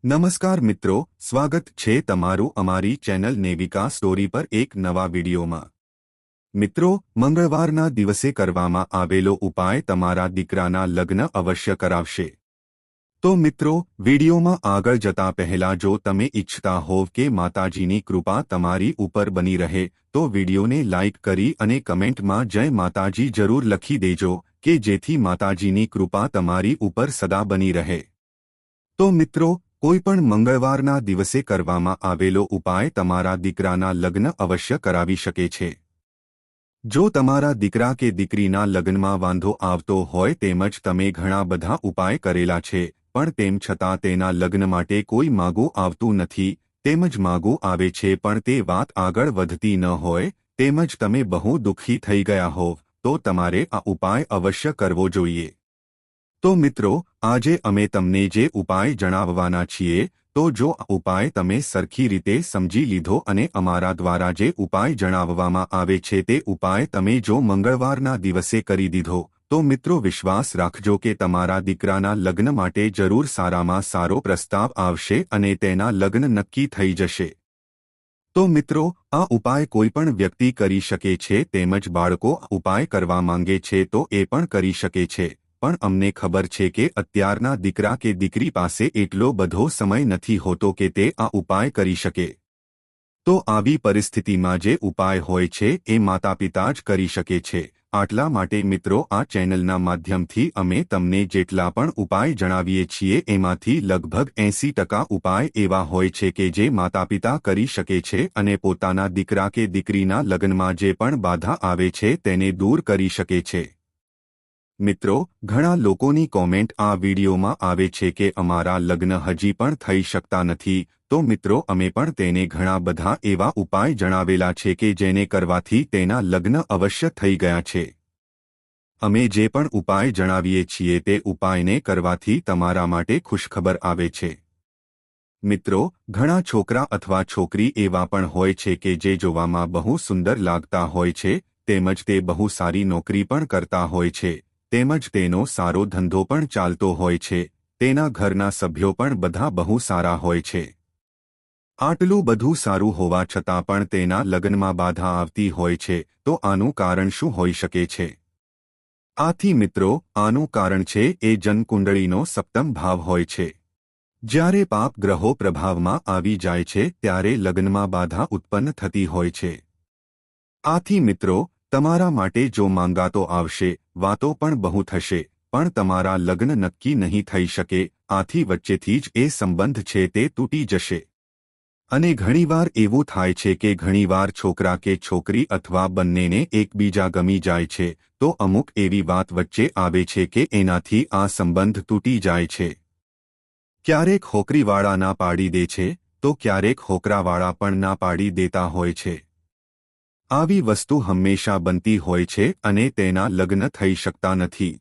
નમસ્કાર મિત્રો, સ્વાગત છે તમારું અમારી ચેનલ નેવિકા સ્ટોરી પર એક નવા વિડીયોમાં। મિત્રો, મંગળવારના દિવસે કરવામાં આવેલો ઉપાય તમારા દીકરાના લગ્ન અવશ્ય કરાવશે। તો મિત્રો, વિડીયોમાં આગળ જતા પહેલા જો તમે ઈચ્છતા હોવ કે માતાજીની કૃપા તમારી ઉપર બની રહે તો વિડીયોને લાઇક કરી અને કમેન્ટમાં જય માતાજી જરૂર લખી દેજો કે જેથી માતાજીની કૃપા તમારી ઉપર સદા બની રહે। તો મિત્રો, કોઈપણ મંગળવારના દિવસે કરવામાં આવેલો ઉપાય તમારા દીકરાના લગ્ન અવશ્ય કરાવી શકે છે। જો તમારા દીકરા કે દીકરીના લગ્નમાં વાંધો આવતો હોય તેમજ તમે ઘણા બધા ઉપાય કરેલા છે પણ તેમ છતાં તેના લગ્ન માટે કોઈ માગું આવતું નથી તેમજ માગું આવે છે પણ તે વાત આગળ વધતી ન હોય તેમજ તમે બહુ દુઃખી થઈ ગયા હોવ તો તમારે આ ઉપાય અવશ્ય કરવો જોઈએ। તો મિત્રો, આજે અમે તમને જે ઉપાય જણાવવાના છીએ તો જો આ ઉપાય તમે સરખી રીતે સમજી લીધો અને અમારા દ્વારા જે ઉપાય જણાવવામાં આવે છે તે ઉપાય તમે જો મંગળવારના દિવસે કરી દીધો તો મિત્રો વિશ્વાસ રાખજો કે તમારા દીકરાના લગ્ન માટે જરૂર સારામાં સારો પ્રસ્તાવ આવશે અને તેના લગ્ન નક્કી થઈ જશે। તો મિત્રો, આ ઉપાય કોઈપણ વ્યક્તિ કરી શકે છે તેમજ બાળકો આ ઉપાય કરવા માંગે છે તો એ પણ કરી શકે છે પણ અમને ખબર છે કે અત્યારના દીકરા કે દીકરી પાસે એટલો બધો સમય નથી હોતો કે તે આ ઉપાય કરી શકે। તો આવી પરિસ્થિતિમાં જે ઉપાય હોય છે એ માતાપિતા જ કરી શકે છે। આટલા માટે મિત્રો, આ ચેનલના માધ્યમથી અમે તમને જેટલા પણ ઉપાય જણાવીએ છીએ એમાંથી લગભગ 80% ઉપાય એવા હોય છે કે જે માતાપિતા કરી શકે છે અને પોતાના દીકરા કે દીકરીના લગ્નમાં જે પણ બાધા આવે છે તેને દૂર કરી શકે છે। મિત્રો, ઘણા લોકોની કોમેન્ટ આ વિડીયોમાં આવે છે કે અમારા લગ્ન હજી પણ થઈ શકતા નથી તો મિત્રો અમે પણ તેને ઘણા બધા એવા ઉપાય જણાવેલા છે કે જેને કરવાથી તેના લગ્ન અવશ્ય થઈ ગયા છે। અમે જે પણ ઉપાય જણાવીએ છીએ તે ઉપાયને કરવાથી તમારા માટે ખુશખબર આવે છે। મિત્રો, ઘણા છોકરા અથવા છોકરી એવા પણ હોય છે કે જે જોવામાં બહુ સુંદર લાગતા હોય છે તેમજ તે બહુ સારી નોકરી પણ કરતા હોય છે તેમજ તેનો સારો ધંધો પણ ચાલતો હોય છે તેના ઘરના સભ્યો પણ બધા બહુ સારા હોય છે। આટલું બધું સારું હોવા છતાં પણ તેના લગ્નમાં બાધા આવતી હોય છે તો આનું કારણ શું હોઈ શકે છે? આથી મિત્રો, આનું કારણ છે એ જન્મકુંડળીનો સપ્તમ ભાવ હોય છે। જ્યારે પાપ ગ્રહો પ્રભાવમાં આવી જાય છે ત્યારે લગ્નમાં બાધા ઉત્પન્ન થતી હોય છે। આથી મિત્રો, તમારા માટે જો માંગાતો આવશે વાતો પણ બહુ થશે પણ તમારા લગ્ન નક્કી નહીં થઈ શકે આથી વચ્ચેથી જ એ સંબંધ છે તે તૂટી જશે। અને ઘણીવાર એવું થાય છે કે ઘણીવાર છોકરા કે છોકરી અથવા બંનેને એકબીજા ગમી જાય છે તો અમુક એવી વાત વચ્ચે આવે છે કે એનાથી આ સંબંધ તૂટી જાય છે। ક્યારેક હોકરીવાળા ના પાડી દે છે તો ક્યારેક હોકરાવાળા પણ ના પાડી દેતા હોય છે। આવી વસ્તુ હંમેશા બનતી હોય છે અને તેના લગ્ન થઈ શકતા નથી।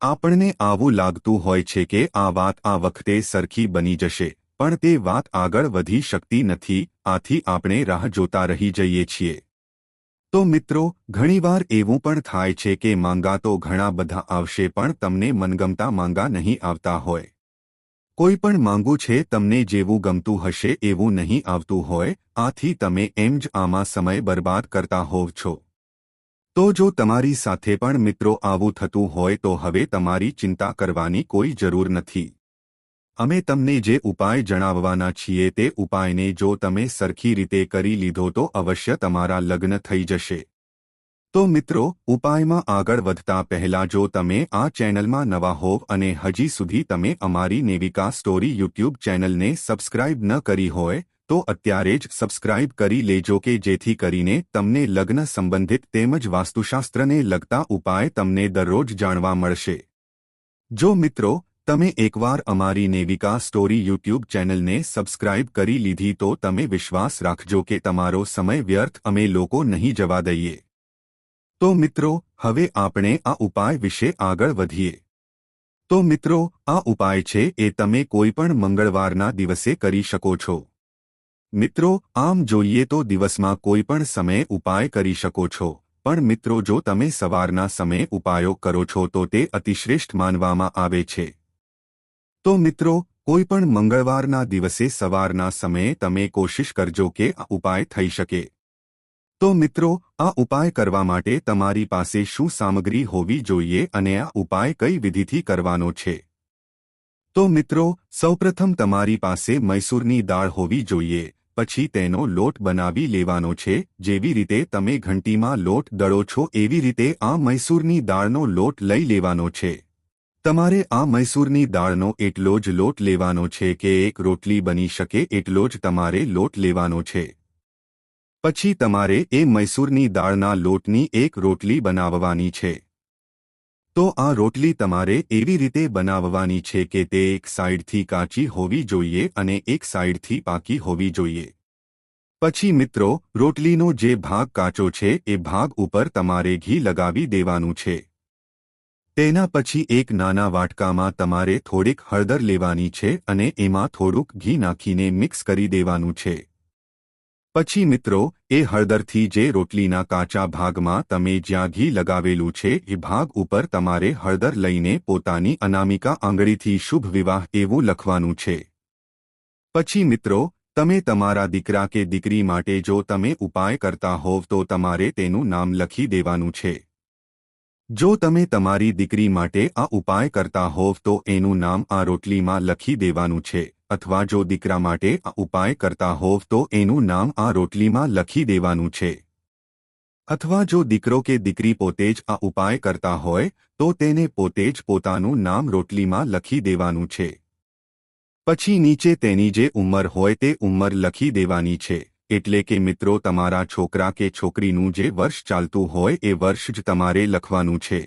આપણને આવું લાગતું હોય છે કે આ વાત આ વખતે સરખી બની જશે પણ તે વાત આગળ વધી શકતી નથી આથી આપણે રાહ જોતા રહી જઈએ છીએ। તો મિત્રો, ઘણીવાર એવું પણ થાય છે કે માંગા તો ઘણા બધા આવશે પણ તમને મનગમતા માંગા નહીં આવતા હોય। કોઈ પણ માંગુ છે તમને જેવું ગમતું હશે એવું નહીં આવતું હોય આથી તમે એમ જ આમાં સમય બરબાદ કરતા હોવ છો। તો જો તમારી સાથે પણ મિત્રો આવું થતું હોય તો હવે તમારી ચિંતા કરવાની કોઈ જરૂર નથી। અમે તમને જે ઉપાય જણાવવાના છીએ તે ઉપાયને જો તમે સરખી રીતે કરી લીધો તો અવશ્ય તમારા લગ્ન થઈ જશે। તો મિત્રો, ઉપાયમાં આગળ વધતા પહેલા જો તમે આ ચેનલમાં નવા હોવ અને હજી સુધી તમે અમારી નેવિકા સ્ટોરી યુટ્યુબ ચેનલને સબસ્ક્રાઇબ ન કરી હોય તો અત્યારે જ સબસ્ક્રાઇબ કરી લેજો કે જેથી કરીને તમને લગ્ન સંબંધિત તેમજ વાસ્તુશાસ્ત્રને લગતા ઉપાય તમને દરરોજ જાણવા મળશે। જો મિત્રો, તમે એકવાર અમારી નેવિકા સ્ટોરી યુટ્યુબ ચેનલને સબસ્ક્રાઇબ કરી લીધી તો તમે વિશ્વાસ રાખજો કે તમારો સમય વ્યર્થ અમે લોકો નહીં જવા દઈએ। તો મિત્રો, હવે આપણે આ ઉપાય વિશે આગળ વધીએ। તો મિત્રો, આ ઉપાય છે એ તમે કોઈપણ મંગળવારના દિવસે કરી શકો છો। મિત્રો, આમ જોઈએ તો દિવસમાં કોઈપણ સમયે ઉપાય કરી શકો છો પણ મિત્રો જો તમે સવારના સમયે ઉપાયો કરો છો તો તે અતિશ્રેષ્ઠ માનવામાં આવે છે। તો મિત્રો, કોઈપણ મંગળવારના દિવસે સવારના સમયે તમે કોશિશ કરજો કે આ ઉપાય થઈ શકે. તો મિત્રો, આ ઉપાય કરવા માટે તમારી પાસે શું સામગ્રી હોવી જોઈએ અને આ ઉપાય કઈ વિધિથી કરવાનો છે? તો મિત્રો, સૌપ્રથમ તમારી પાસે મૈસૂરની દાળ હોવી જોઈએ. પછી તેનો લોટ બનાવી લેવાનો છે. જેવી રીતે તમે ઘંટીમાં લોટ દળો છો એવી રીતે આ મૈસૂરની દાળનો લોટ લઈ લેવાનો છે. તમારે આ મૈસૂરની દાળનો એટલો જ લોટ લેવાનો છે કે એક રોટલી બની શકે એટલો જ તમારે લોટ લેવાનો છે. પછી તમારે એ મૈસૂરની દાળના લોટની એક રોટલી બનાવવાની છે. તો આ રોટલી તમારે એવી રીતે બનાવવાની છે કે તે એક સાઈડથી કાચી હોવી જોઈએ અને એક સાઈડથી પાકી હોવી જોઈએ. પછી મિત્રો, રોટલીનો જે ભાગ કાચો છે એ ભાગ ઉપર તમારે ઘી લગાવી દેવાનું છે. તેના પછી એક નાના વાટકામાં તમારે થોડીક હળદર લેવાની છે અને એમાં થોડુંક ઘી નાખીને મિક્સ કરી દેવાનું છે. પછી મિત્રો, એ હળદરથી જે રોટલીના કાચા ભાગમાં તમે જ્યાં ઘી લગાવેલું છે એ ભાગ ઉપર તમારે હળદર લઈને પોતાની અનામિકા આંગળીથી શુભ વિવાહ એવું લખવાનું છે. પછી મિત્રો, તમે તમારા દીકરા કે દીકરી માટે જો તમે ઉપાય કરતા હોવ તો તમારે તેનું નામ લખી દેવાનું છે. જો તમે તમારી દીકરી માટે આ ઉપાય કરતા હોવ તો એનું નામ આ રોટલીમાં લખી દેવાનું છે. અથવા જો દીકરા માટે આ ઉપાય કરતા હોવ તો એનું નામ આ રોટલીમાં લખી દેવાનું છે. અથવા જો દીકરો કે દીકરી પોતે જ આ ઉપાય કરતા હોય તો તેને પોતે જ પોતાનું નામ રોટલીમાં લખી દેવાનું છે. પછી નીચે તેની જે ઉંમર હોય તે ઉંમર લખી દેવાની છે. એટલે કે મિત્રો, તમારા છોકરા કે છોકરીનું જે વર્ષ ચાલતું હોય એ વર્ષ જ તમારે લખવાનું છે.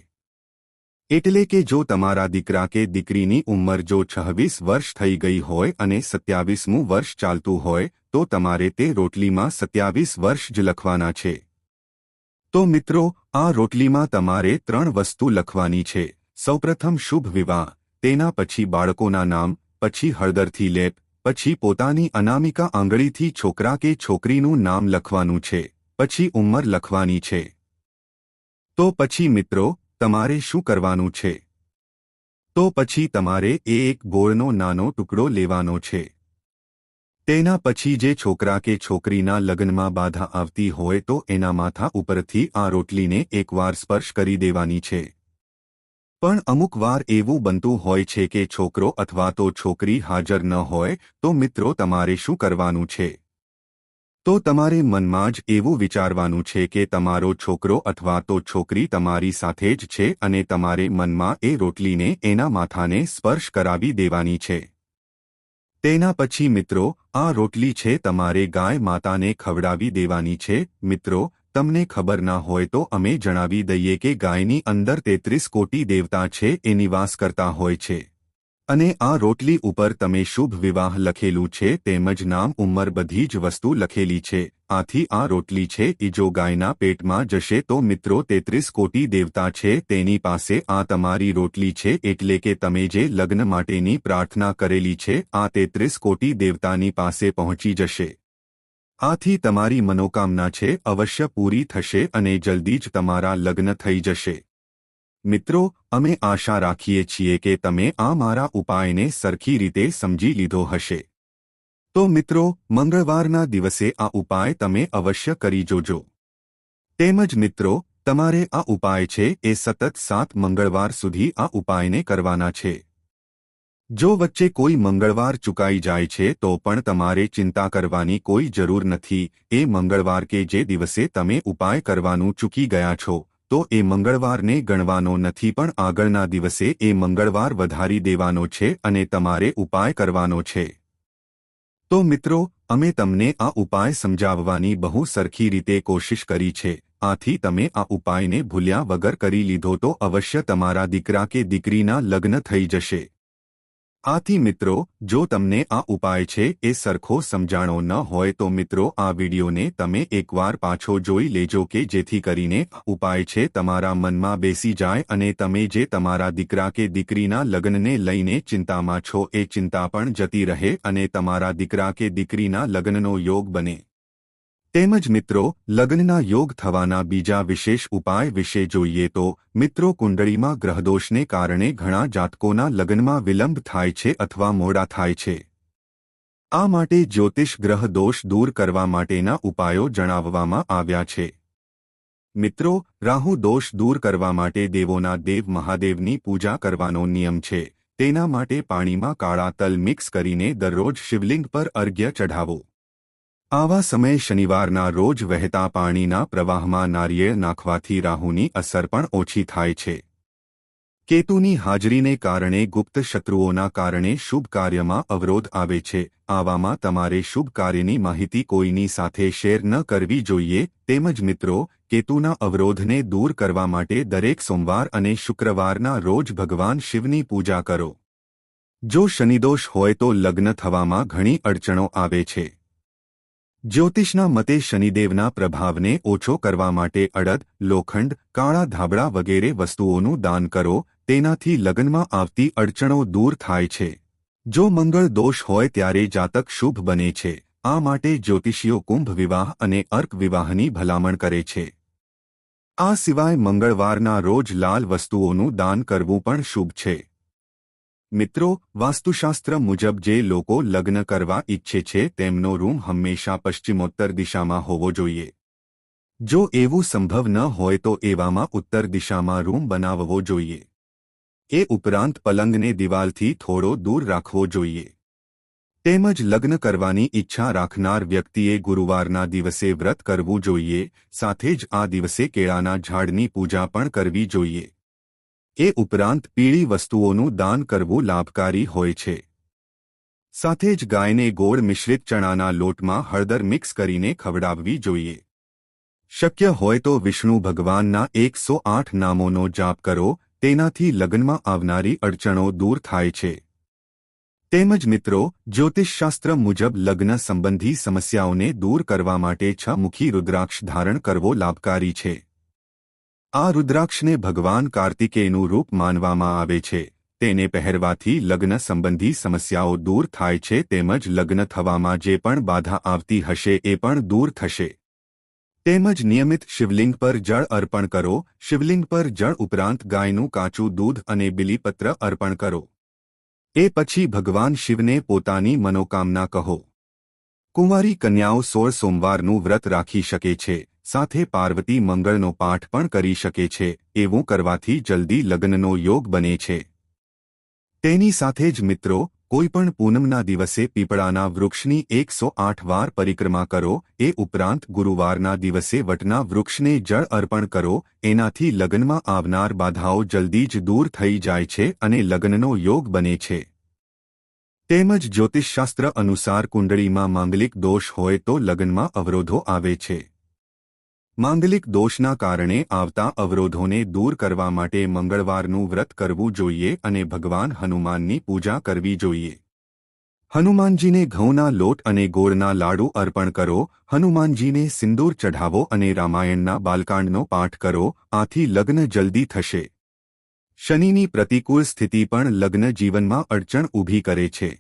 એટલે કે જો તમારા દીકરા કે દીકરીની ઉંમર જો 26 વર્ષ થઈ ગઈ હોય અને 27મું વર્ષ ચાલતું હોય તો તમારે તે રોટલીમાં 27 વર્ષ જ લખવાના છે. તો મિત્રો, આ રોટલીમાં તમારે 3 વસ્તુ લખવાની છે. સૌપ્રથમ શુભ વિવાહ, તેના પછી બાળકોના નામ, પછી હળદરથી લેપ, પછી પોતાની અનામિકા આંગળીથી છોકરા કે છોકરીનું નામ લખવાનું છે. પછી ઉંમર લખવાની છે. તો પછી મિત્રો, તમારે શું કરવાનું છે? તો પછી તમારે એક ગોળનો નાનો ટુકડો લેવાનો છે. તેના પછી જે છોકરા કે છોકરીના લગ્નમાં બાધા આવતી હોય તો એના માથા ઉપરથી આ રોટલીને એકવાર સ્પર્શ કરી દેવાની છે. પણ અમુક વાર એવું બનતું હોય છે કે છોકરો અથવા તો છોકરી હાજર ન હોય તો મિત્રો, તમારે શું કરવાનું છે? તો તમારે મનમાં જ એવું વિચારવાનું છે કે તમારો છોકરો અથવા તો છોકરી તમારી સાથે જ છે અને તમારે મનમાં એ રોટલીને એના માથાને સ્પર્શ કરાવી દેવાની છે. તેના પછી મિત્રો, આ રોટલી છે તમારે ગાય માતાને ખવડાવી દેવાની છે. મિત્રો, તમને ખબર ના હોય તો અમે જણાવી દઈએ કે ગાયની અંદર 33 કોટી દેવતા છે એ નિવાસ કરતા હોય છે. અને આ રોટલી ઉપર તમે શુભ વિવાહ લખેલું છે તેમજ નામ, ઉંમર, બધી જ વસ્તુ લખેલી છે. આથી આ રોટલી છે એ જો ગાયના પેટમાં જશે તો મિત્રો 33 કોટી દેવતા છે તેની પાસે આ તમારી રોટલી છે એટલે કે તમે જે લગ્ન માટેની પ્રાર્થના કરેલી છે આ 33 કોટી દેવતાની પાસે પહોંચી જશે. આથી તમારી મનોકામના છે અવશ્ય પૂરી થશે અને જલ્દી જ તમારા લગ્ન થઈ જશે. મિત્રો, અમે આશા રાખીએ છીએ કે તમે આ મારા ઉપાયને સરખી રીતે સમજી લીધો હશે. તો મિત્રો, મંગળવારના દિવસે આ ઉપાય તમે અવશ્ય કરી જોજો. તેમજ મિત્રો, તમારે આ ઉપાય છે એ સતત 7 મંગળવાર સુધી આ ઉપાયને કરવાના છે. જો વચ્ચે કોઈ મંગળવાર ચૂકાઈ જાય છે તો પણ તમારે ચિંતા કરવાની કોઈ જરૂર નથી. એ મંગળવાર કે જે દિવસે તમે ઉપાય કરવાનું ચૂકી ગયા છો તો એ મંગળવારને ગણવાનો નથી પણ આગળના દિવસે એ મંગળવાર વધારી દેવાનો છે અને તમારે ઉપાય કરવાનો છે. તો મિત્રો, અમે તમને આ ઉપાય સમજાવવાની બહુ સરખી રીતે કોશિશ કરી છે. આથી તમે આ ઉપાયને ભૂલ્યા વગર કરી લીધો તો અવશ્ય તમારા દીકરા કે દીકરીના લગ્ન થઈ જશે. આથી મિત્રો, જો તમને આ ઉપાય છે એ સરખો સમજાણો ન હોય તો મિત્રો આ વિડીયોને તમે એકવાર પાછો જોઈ લેજો કે જેથી કરીને આ ઉપાય છે તમારા મનમાં બેસી જાય અને તમે જે તમારા દીકરા કે દીકરીના લગ્નને લઈને ચિંતામાં છો એ ચિંતા પણ જતી રહે અને તમારા દીકરા કે દીકરીના લગ્નનો યોગ બને. તેમજ મિત્રો લગ્નના યોગ થવાના બીજા વિશેષ ઉપાય વિશે જોઈએ તો મિત્રો કુંડળીમાં ગ્રહદોષને કારણે ઘણા જાતકોના લગ્નમાં વિલંબ થાય છે અથવા મોડા થાય છે. આ માટે જ્યોતિષ ગ્રહ દોષ દૂર કરવા માટેના ઉપાયો જણાવવામાં આવ્યા છે. મિત્રો રાહુ દોષ દૂર કરવા માટે દેવોના દેવ મહાદેવની પૂજા કરવાનો નિયમ છે. તેના માટે પાણીમાં કાળા તલ મિક્સ કરીને દરરોજ શિવલિંગ પર અર્ઘ્ય ચઢાવો. આવા સમયે શનિવારના રોજ વહેતા પાણીના પ્રવાહમાં નારિયેળ નાખવાથી રાહુની અસર પણ ઓછી થાય છે. કેતુની હાજરીને કારણે ગુપ્ત શત્રુઓના કારણે શુભ કાર્યમાં અવરોધ આવે છે. આવામાં તમારે શુભ કાર્યની માહિતી કોઈની સાથે શેર ન કરવી જોઈએ. તેમજ મિત્રો કેતુના અવરોધને દૂર કરવા માટે દરેક સોમવાર અને શુક્રવારના રોજ ભગવાન શિવની પૂજા કરો. જો શનિદોષ હોય તો લગ્ન થવામાં ઘણી અડચણો આવે છે. જ્યોતિષના મતે શનિદેવના પ્રભાવને ઓછો કરવા માટે અડદ, લોખંડ, કાળા ધાબળા વગેરે વસ્તુઓનું દાન કરો. તેનાથી લગ્નમાં આવતી અડચણો દૂર થાય છે. જો મંગળ દોષ હોય ત્યારે જાતક શુભ બને છે. આ માટે જ્યોતિષીઓ કુંભ વિવાહ અને અર્ક વિવાહની ભલામણ કરે છે. આ સિવાય મંગળવારના રોજ લાલ વસ્તુઓનું દાન કરવું પણ શુભ છે. મિત્રો વાસ્તુશાસ્ત્ર મુજબ જે લોકો લગ્ન કરવા ઈચ્છે છે તેમનો રૂમ હંમેશા પશ્ચિમોત્તર દિશામાં હોવો જોઈએ. જો એવું સંભવ ન હોય તો એવામાં ઉત્તર દિશામાં રૂમ બનાવવો જોઈએ. એ ઉપરાંત પલંગને દિવાલથી થોડો દૂર રાખવો જોઈએ. તેમજ લગ્ન કરવાની ઈચ્છા રાખનાર વ્યક્તિએ ગુરુવારના દિવસે વ્રત કરવું જોઈએ. સાથે જ આ દિવસે કેળાના ઝાડની પૂજા પણ કરવી જોઈએ. એ ઉપરાંત પીળી વસ્તુઓનું દાન કરવું લાભકારી હોય છે. સાથે જ ગાયને ગોળ મિશ્રિત ચણાના લોટમાં હળદર મિક્સ કરીને ખવડાવવી જોઈએ. શક્ય હોય તો વિષ્ણુ ભગવાનના 108 નામોનો જાપ કરો. તેનાથી લગ્નમાં આવનારી અડચણો દૂર થાય છે. તેમજ મિત્રો જ્યોતિષશાસ્ત્ર મુજબ લગ્ન સંબંધી સમસ્યાઓને દૂર કરવા માટે 6 મુખી રુદ્રાક્ષ ધારણ કરવો લાભકારી છે. આ રુદ્રાક્ષને ભગવાન કાર્તિકેયનું રૂપ માનવામાં આવે છે. તેને પહેરવાથી લગ્ન સંબંધી સમસ્યાઓ દૂર થાય છે. તેમજ લગ્ન થવામાં જે પણ બાધા આવતી હશે એ પણ દૂર થશે. તેમજ નિયમિત શિવલિંગ પર જળ અર્પણ કરો. શિવલિંગ પર જળ ઉપરાંત ગાયનું કાચું દૂધ અને બિલીપત્ર અર્પણ કરો. એ પછી ભગવાન શિવને પોતાની મનોકામના કહો. કુંવારી કન્યાઓ 16 સોમવારનું વ્રત રાખી શકે છે. સાથે પાર્વતી મંગળનો પાઠ પણ કરી શકે છે. એવું કરવાથી જલ્દી લગ્નનો યોગ બને છે. તેની સાથે જ મિત્રો કોઈપણ પૂનમના દિવસે પીપળાના વૃક્ષની 108 વાર પરિક્રમા કરો. એ ઉપરાંત ગુરુવારના દિવસે વટના વૃક્ષને જળ અર્પણ કરો. એનાથી લગ્નમાં આવનાર બાધાઓ જલ્દી જ દૂર થઈ જાય છે અને લગ્નનો યોગ બને છે. તેમજ જ્યોતિષશાસ્ત્ર અનુસાર કુંડળીમાં માંગલિક દોષ હોય તો લગ્નમાં અવરોધો આવે છે. માંગલિક દોષના કારણે આવતા અવરોધોને દૂર કરવા માટે મંગળવારનું વ્રત કરવું જોઈએ અને ભગવાન હનુમાનની પૂજા કરવી જોઈએ. હનુમાનજીને ઘઉંના લોટ અને ગોળના લાડુ અર્પણ કરો. હનુમાનજીને સિંદૂર ચઢાવો અને રામાયણના બાલકાંડનો પાઠ કરો. આથી લગ્ન જલ્દી થશે. શનિની પ્રતિકૂળ સ્થિતિ પણ લગ્ન જીવનમાં અડચણ ઊભી કરે છે.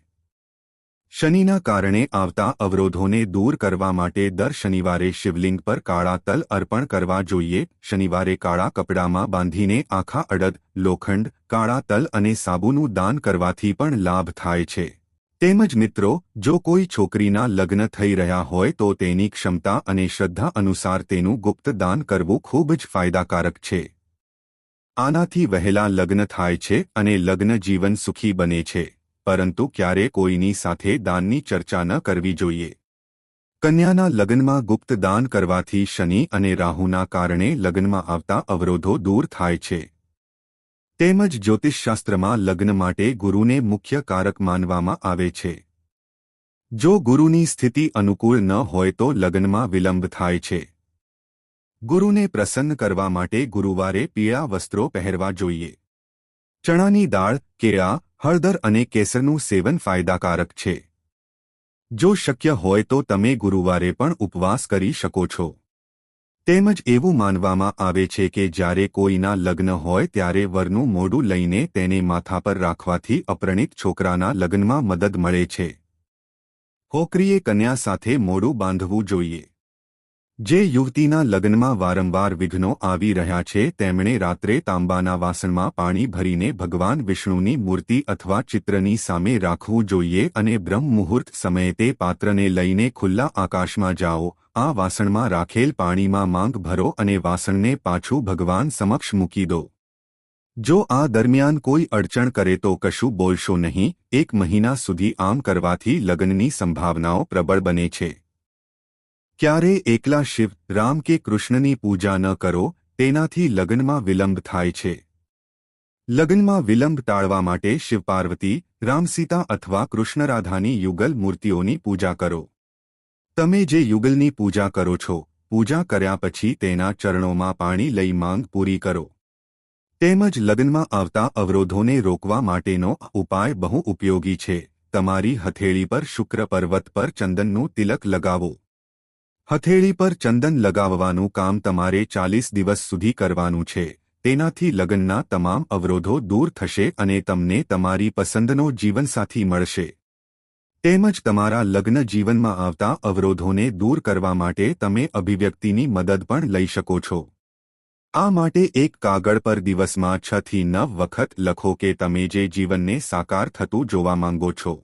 શનિના કારણે આવતા અવરોધોને દૂર કરવા માટે દર શનિવારે શિવલિંગ પર કાળા તલ અર્પણ કરવા જોઈએ. શનિવારે કાળા કપડામાં બાંધીને આખા અડદ, લોખંડ, કાળા તલ અને સાબુનું દાન કરવાથી પણ લાભ થાય છે. તેમજ મિત્રો જો કોઈ છોકરીના લગ્ન થઈ રહ્યા હોય તો તેની ક્ષમતા અને શ્રદ્ધા અનુસાર તેનું ગુપ્ત દાન કરવું ખૂબ જ ફાયદાકારક છે. આનાથી વહેલા લગ્ન થાય છે અને લગ્ન જીવન સુખી બને છે. પરંતુ ક્યારે કોઈની સાથે દાનની ચર્ચા ન કરવી જોઈએ. કન્યાના લગ્નમાં ગુપ્ત દાન કરવાથી શનિ અને રાહુના કારણે લગ્નમાં આવતા અવરોધો દૂર થાય છે. તેમજ જ્યોતિષશાસ્ત્રમાં લગ્ન માટે ગુરુને મુખ્ય કારક માનવામાં આવે છે. જો ગુરુની સ્થિતિ અનુકૂળ ન હોય તો લગ્નમાં વિલંબ થાય છે. ગુરુને પ્રસન્ન કરવા માટે ગુરુવારે પીળા વસ્ત્રો પહેરવા જોઈએ. ચણાની દાળ, કેળા, હળદર અને કેસરનું સેવન ફાયદાકારક છે. જો શક્ય હોય તો તમે ગુરુવારે પણ ઉપવાસ કરી શકો છો. તેમજ એવું માનવામાં આવે છે કે જ્યારે કોઈના લગ્ન હોય ત્યારે વરનું મોઢું લઈને તેને માથા પર રાખવાથી અપરિણીત છોકરાના લગ્નમાં મદદ મળે છે. છોકરીએ કન્યા સાથે મોઢું બાંધવું જોઈએ. જે યુવતીના લગ્નમાં વારંવાર વિઘ્નો આવી રહ્યા છે તેમણે રાત્રે તાંબાના વાસણમાં પાણી ભરીને ભગવાન વિષ્ણુની મૂર્તિ અથવા ચિત્રની સામે રાખવું જોઈએ અને બ્રહ્મ મુહૂર્ત સમયે તે પાત્રને લઈને ખુલ્લા આકાશમાં જાઓ, આ વાસણમાં રાખેલ પાણીમાં માંગ ભરો અને વાસણને પાછું ભગવાન સમક્ષ મૂકી દો. જો આ દરમિયાન કોઈ અડચણ કરે તો કશું બોલશો નહીં. 1 મહિના સુધી આમ કરવાથી લગ્નની સંભાવનાઓ પ્રબળ બને છે. ક્યારેય એકલા શિવ, રામ કે કૃષ્ણની પૂજા ન કરો, તેનાથી લગ્નમાં વિલંબ થાય છે. લગ્નમાં વિલંબ ટાળવા માટે શિવ પાર્વતી, રામસીતા અથવા કૃષ્ણ રાધાની યુગલ મૂર્તિઓની પૂજા કરો. તમે જે યુગલની પૂજા કરો છો, પૂજા કર્યા પછી તેના ચરણોમાં પાણી લઈ માંગ પૂરી કરો. તેમજ લગ્નમાં આવતા અવરોધોને રોકવા માટેનો ઉપાય બહુ ઉપયોગી છે. તમારી હથેળી પર શુક્ર પર્વત પર ચંદનનું તિલક લગાવો. હથેળી પર ચંદન લગાવવાનું કામ તમારે 40 દિવસ સુધી કરવાનું છે. તેનાથી લગ્નના તમામ અવરોધો દૂર થશે અને તમને તમારી પસંદનો જીવનસાથી મળશે. તેમજ તમારા લગ્ન જીવનમાં આવતા અવરોધોને દૂર કરવા માટે તમે અભિવ્યક્તિની મદદ પણ લઈ શકો છો. આ માટે એક કાગળ પર દિવસમાં 6 થી 9 વખત લખો કે તમે જે જીવનને સાકાર થતું જોવા માંગો છો.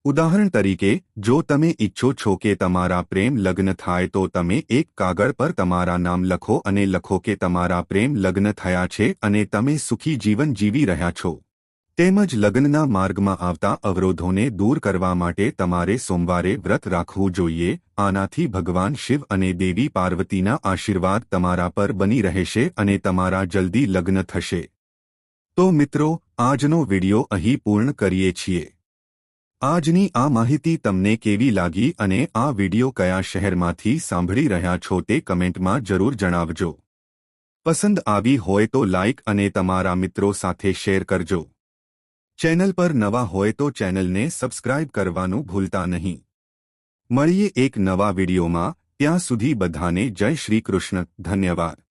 ઉદાહરણ તરીકે, જો તમે ઈચ્છો છો કે તમારા પ્રેમ લગ્ન થાય તો તમે એક કાગળ પર તમારા નામ લખો અને લખો કે તમારા પ્રેમ લગ્ન થયા છે અને તમે સુખી જીવન જીવી રહ્યા છો. તેમજ લગ્નના માર્ગમાં આવતા અવરોધોને દૂર કરવા માટે તમારે સોમવારે વ્રત રાખવું જોઈએ. આનાથી ભગવાન શિવ અને દેવી પાર્વતીના આશીર્વાદ તમારા પર બની રહેશે અને તમારા જલ્દી લગ્ન થશે. તો મિત્રો, આજનો વિડિયો અહીં પૂર્ણ કરીએ છીએ. આજની આ માહિતી તમને કેવી લાગી અને આ વિડિયો કયા શહેરમાંથી સાંભળી રહ્યા છો તે કમેન્ટમાં જરૂર જણાવજો. પસંદ આવી હોય તો લાઇક અને તમારા મિત્રો સાથે શેર કરજો. ચેનલ પર નવા હોય તો ચેનલને સબસ્ક્રાઇબ કરવાનું ભૂલતા નહીં. મળીએ એક નવા વિડિયોમાં. ત્યાં સુધી બધાને જય શ્રી કૃષ્ણ. ધન્યવાદ.